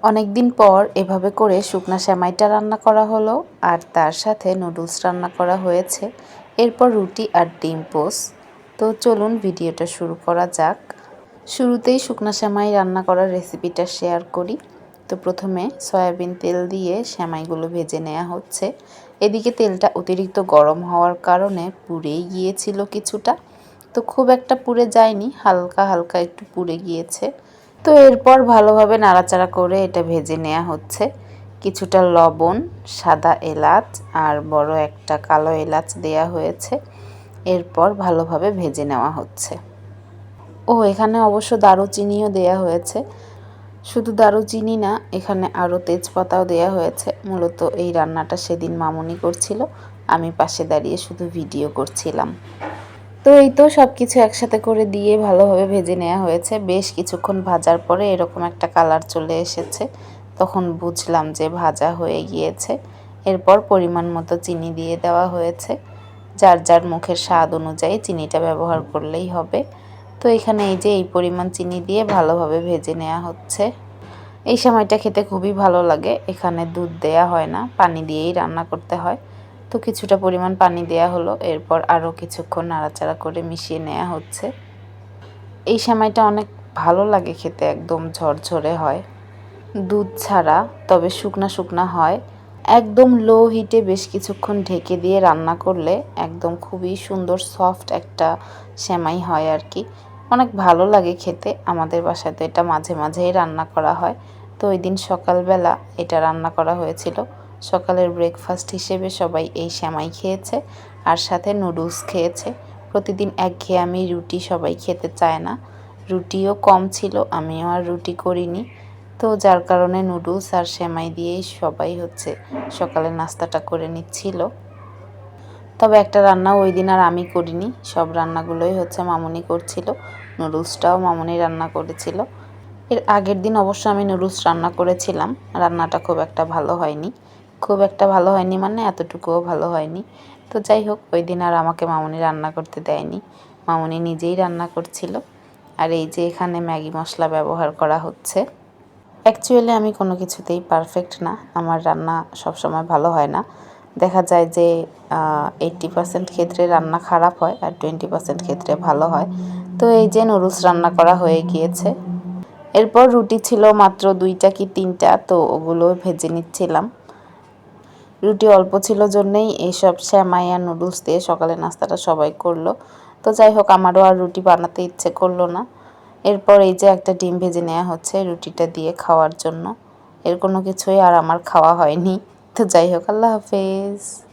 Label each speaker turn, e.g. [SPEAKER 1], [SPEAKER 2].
[SPEAKER 1] অনেক দিন পর এভাবে করে শুকনা সেমাইটা রান্না করা হলো আর তার সাথে নুডলস রান্না করা হয়েছে। এরপর রুটি আর ডিম পোস্ট। তো চলুন ভিডিওটা শুরু করা যাক। শুরুতেই শুকনা সেমাই রান্না করার রেসিপিটা শেয়ার করি। তো প্রথমে সয়াবিন তেল দিয়ে সেমাইগুলো ভেজে নেওয়া হচ্ছে। এদিকে তেলটা অতিরিক্ত গরম হওয়ার কারণে পুড়েই গিয়েছিল কিছুটা। তো খুব একটা পুড়ে যায়নি, হালকা হালকা একটু পুড়ে গিয়েছে। তো এরপর ভালোভাবে নাড়াচাড়া করে এটা ভেজে নেওয়া হচ্ছে। কিছুটা লবণ, সাদা এলাচ আর বড় একটা কালো এলাচ দেয়া হয়েছে। এরপর ভালোভাবে ভেজে নেওয়া হচ্ছে। এখানে অবশ্য দারুচিনিও দেয়া হয়েছে। শুধু দারুচিনি না, এখানে আরও তেজপাতাও দেয়া হয়েছে। মূলত এই রান্নাটা সেদিন মামুনি করছিল, আমি পাশে দাঁড়িয়ে শুধু ভিডিও করছিলাম। তো এই তো সব কিছু একসাথে করে দিয়ে ভালোভাবে ভেজে নেওয়া হয়েছে। বেশ কিছুক্ষণ ভাজার পরে এরকম একটা কালার চলে এসেছে, তখন বুঝলাম যে ভাজা হয়ে গিয়েছে। এরপর পরিমাণ মতো চিনি দিয়ে দেওয়া হয়েছে। যার যার মুখের স্বাদ অনুযায়ী চিনিটা ব্যবহার করলেই হবে। তো এখানে এই যে এই পরিমাণ চিনি দিয়ে ভালোভাবে ভেজে নেওয়া হচ্ছে। এই সময়টা খেতে খুবই ভালো লাগে। এখানে দুধ দেয়া হয় না, পানি দিয়েই রান্না করতে হয়। তো কিছুটা পরিমাণ পানি দেয়া হলো। এরপর আরও কিছুক্ষণ নাড়াচাড়া করে মিশিয়ে নেওয়া হচ্ছে। এই সেমাইটা অনেক ভালো লাগে খেতে, একদম ঝরঝরে হয়, দুধ ছাড়া, তবে শুকনা শুকনা হয়। একদম লো হিটে বেশ কিছুক্ষণ ঢেকে দিয়ে রান্না করলে একদম খুবই সুন্দর সফট একটা সেমাই হয় আর কি। অনেক ভালো লাগে খেতে। আমাদের বাসায় তো এটা মাঝে মাঝেই রান্না করা হয়। তো ওই দিন সকালবেলা এটা রান্না করা হয়েছিল। সকালের ব্রেকফাস্ট হিসেবে সবাই এই সেমাই খেয়েছে আর সাথে নুডলস খেয়েছে। প্রতিদিন একঘেয়েমি রুটি সবাই খেতে চায় না, রুটিও কম ছিল, আমিও আর রুটি করিনি। তো যার কারণে নুডলস আর সেমাই দিয়েই সবাই সকালে নাস্তাটা করে নিচ্ছিল। তবে একটা রান্না ওই দিন আর আমি করিনি, সব রান্নাগুলোই মামুনি করছিল। নুডলসটাও মামুনি রান্না করেছিল। এর আগের দিন অবশ্য আমি নুডলস রান্না করেছিলাম, রান্নাটা খুব একটা ভালো হয়নি। খুব একটা ভালো হয়নি মানে এতটুকুও ভালো হয়নি। তো যাই হোক, ওই দিন আর আমাকে মামুনি রান্না করতে দেয়নি, মামুনি নিজেই রান্না করছিল। আর এই যে এখানে ম্যাগি মশলা ব্যবহার করা হচ্ছে। অ্যাকচুয়ালি আমি কোনো কিছুতেই পারফেক্ট না, আমার রান্না সবসময় ভালো হয় না। দেখা যায় যে 80% ক্ষেত্রে রান্না খারাপ হয় আর 20% ক্ষেত্রে ভালো হয়। তো এই যে নুডলস রান্না করা হয়ে গিয়েছে। এরপর রুটি ছিল মাত্র 2টা কি 3টা, তো ওগুলো ভেজে নিচ্ছিলাম। রুটি অল্প ছিল জন্যেই এইসব সেমাই আর নুডলস দিয়ে সকালে নাস্তাটা সবাই করলো। তো যাই হোক, আমারও আর রুটি বানাতে ইচ্ছে করলো না। এরপর এই যে একটা ডিম ভেজে নেওয়া হচ্ছে রুটিটা দিয়ে খাওয়ার জন্য। এর কোনো কিছুই আর আমার খাওয়া হয়নি। তো যাই হোক, আল্লাহ হাফেজ।